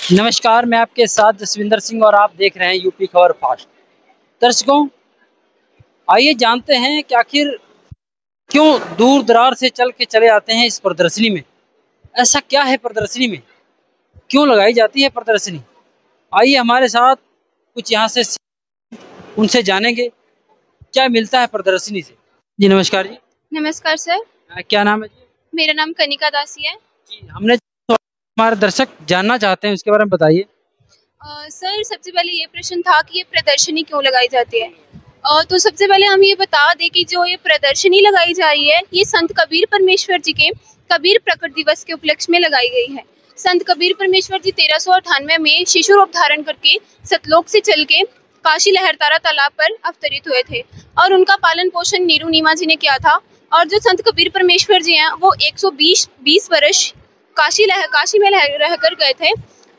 नमस्कार, मैं आपके साथ जसविंदर सिंह और आप देख रहे हैं यूपी खबर फास्ट। दर्शकों, आइए जानते हैं कि आखिर क्यों दूर दरार से चल के चले आते हैं इस प्रदर्शनी में। ऐसा क्या है प्रदर्शनी में, क्यों लगाई जाती है प्रदर्शनी? आइए हमारे साथ कुछ यहाँ से उनसे जानेंगे क्या मिलता है प्रदर्शनी से। जी नमस्कार जी। नमस्कार सर। क्या नाम है जी? मेरा नाम कनिका दासी है जी। हमने हमारे दर्शक जानना चाहते हैं, उसके बारे में बताइए। सर, सबसे पहले ये प्रश्न था कि ये प्रदर्शनी क्यों लगाई जाती है। तो सबसे पहले हम ये बता दें कि जो ये प्रदर्शनी लगाई जा रही है, ये संत कबीर परमेश्वर जी के कबीर प्रकट दिवस के उपलक्ष्य में लगाई गई है। संत कबीर परमेश्वर जी 1398 में शिशु रूप धारण करके सतलोक से चल के काशी लहरतारा तालाब पर अवतरित हुए थे और उनका पालन पोषण नीरू नीमा जी ने किया था। और जो संत कबीर परमेश्वर जी हैं, वो 120 वर्ष काशी में रहकर गए थे।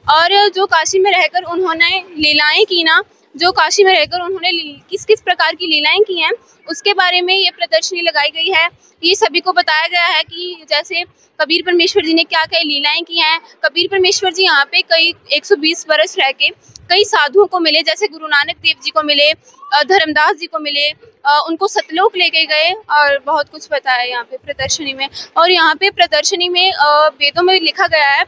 और जो काशी में रहकर उन्होंने लीलाएं की ना, जो काशी में रहकर उन्होंने किस किस प्रकार की लीलाएं की हैं, उसके बारे में ये प्रदर्शनी लगाई गई है। ये सभी को बताया गया है कि जैसे कबीर परमेश्वर जी ने क्या क्या लीलाएं की हैं। कबीर परमेश्वर जी यहाँ पे कई 120 वर्ष रह के कई साधुओं को मिले, जैसे गुरु नानक देव जी को मिले, धर्मदास जी को मिले, उनको सतलोक लेके गए और बहुत कुछ बताया यहाँ पे प्रदर्शनी में। और यहाँ पे प्रदर्शनी में वेदों में लिखा गया है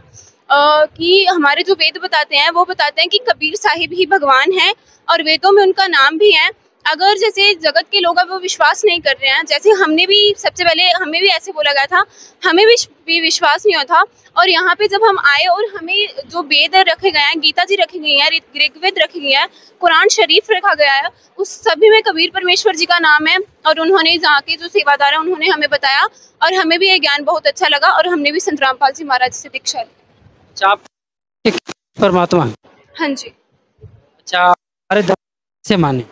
कि हमारे जो वेद बताते हैं वो बताते हैं कि कबीर साहिब ही भगवान हैं और वेदों में उनका नाम भी है। अगर जैसे जगत के लोग अब वो विश्वास नहीं कर रहे हैं, जैसे हमने भी सबसे पहले हमें भी ऐसे बोला गया था, हमें भी विश्वास नहीं होता। और यहाँ पे जब हम आए और हमें जो वेद रखे गए हैं, गीता जी रखी गई है, ऋग्वेद रखी गई है, कुरान शरीफ रखा गया है, उस सभी में कबीर परमेश्वर जी का नाम है। और उन्होंने जहाँ के जो सेवादार है उन्होंने हमें बताया और हमें भी ये ज्ञान बहुत अच्छा लगा और हमने भी संत रामपाल जी महाराज से दीक्षा ली। अच्छा, आप परमात्मा? हाँ जी। अच्छा, हमारे धर्म से माने?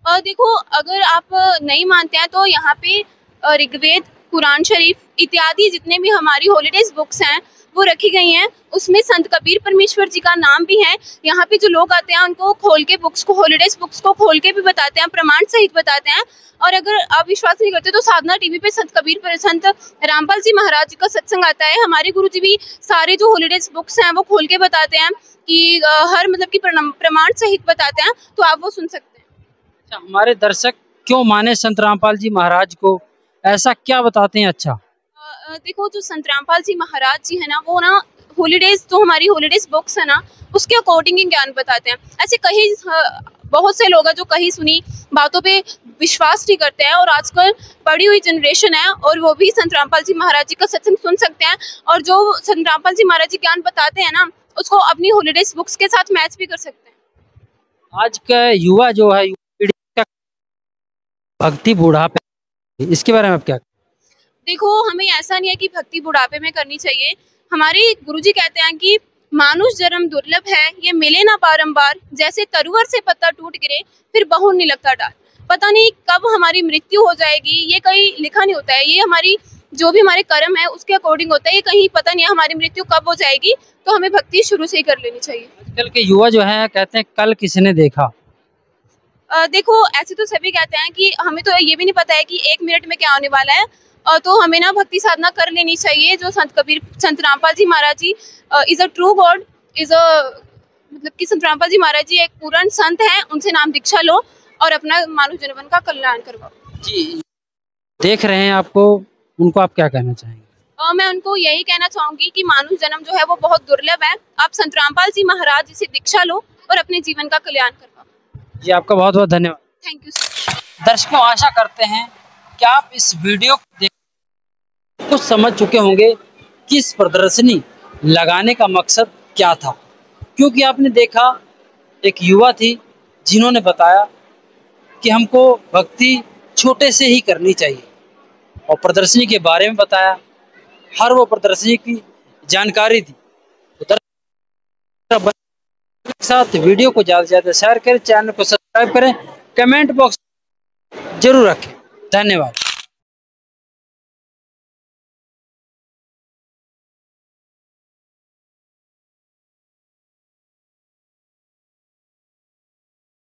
देखो, अगर आप नहीं मानते हैं तो यहाँ पे ऋग्वेद, कुरान शरीफ इत्यादि जितने भी हमारी हॉलीडेज बुक्स हैं वो रखी गई हैं, उसमें संत कबीर परमेश्वर जी का नाम भी है। यहाँ पे जो लोग आते हैं उनको खोल के हॉलीडेज बुक्स को खोल के भी बताते हैं, प्रमाण सहित बताते हैं। और अगर आप विश्वास नहीं करते तो साधना टीवी पे संत रामपाल जी महाराज जी का सत्संग आता है। हमारे गुरु जी भी सारे जो हॉलीडेज बुक्स हैं वो खोल के बताते हैं कि हर मतलब की प्रमाण सहित बताते हैं, तो आप वो सुन सकते हैं। अच्छा, हमारे दर्शक क्यों माने संत रामपाल जी महाराज को, ऐसा क्या बताते हैं? अच्छा, देखो, जो संत रामपाल जी महाराज जी है ना, वो ना हॉलीडेज, जो हमारी हॉलीडेज बुक्स है ना, उसके अकॉर्डिंग ही ज्ञान बताते हैं। ऐसे कई बहुत से लोग हैं जो कहीं सुनी बातों पे विश्वास नहीं करते हैं और आजकल पढ़ी हुई जनरेशन है और वो भी संत रामपाल जी महाराज जी का सत्संग सुन सकते हैं और जो संत रामपाल जी महाराज जी ज्ञान बताते हैं ना, उसको अपनी हॉलीडेज बुक्स के साथ मैच भी कर सकते हैं। आज का युवा जो है भक्ति बुढ़ापे, इसके बारे में आप क्या? देखो, हमें ऐसा नहीं है कि भक्ति बुढ़ापे में करनी चाहिए। हमारे गुरुजी कहते हैं कि मानुष जन्म दुर्लभ है, ये मिले ना बारंबार, जैसे तरुवर से पत्ता टूट गिरे फिर बहु नहीं लगता डाल। पता नहीं कब हमारी मृत्यु हो जाएगी, ये कहीं लिखा नहीं होता है। ये हमारी जो भी हमारे कर्म है उसके अकॉर्डिंग होता है, ये कहीं पता नहीं है हमारी मृत्यु कब हो जाएगी। तो हमें भक्ति शुरू से ही कर लेनी चाहिए। आजकल के युवा जो है कहते हैं कल किसने देखा। देखो, ऐसे तो सभी कहते हैं कि हमें तो ये भी नहीं पता है कि 1 मिनट में क्या होने वाला है। तो हमें ना भक्ति साधना कर लेनी चाहिए। जो Sant Rampal ji Maharaj ji is a true god, is a मतलब कि संत रामपाल जी महाराज जी एक पूर्ण संत हैं, उनसे नाम दीक्षा लो और अपना मानव जीवन का कल्याण करवाओ। जी, देख रहे हैं आपको, उनको आप क्या कहना चाहेंगे? मैं उनको यही कहना चाहूंगी कि मानव जन्म जो है वो बहुत दुर्लभ है। आप संत रामपाल जी महाराज जी से दीक्षा लो और अपने जीवन का कल्याण करवाओ। जी, आपका बहुत बहुत धन्यवाद। Thank you sir. दर्शकों, आशा करते हैं कि आप इस वीडियो को देख कुछ समझ चुके होंगे कि इस प्रदर्शनी लगाने का मकसद क्या था। क्योंकि आपने देखा एक युवा थी जिन्होंने बताया कि हमको भक्ति छोटे से ही करनी चाहिए और प्रदर्शनी के बारे में बताया, हर वो प्रदर्शनी की जानकारी दी। तो साथ वीडियो को ज़्यादा से ज़्यादा शेयर करें, चैनल को सब्सक्राइब करें, कमेंट बॉक्स जरूर रखें। धन्यवाद।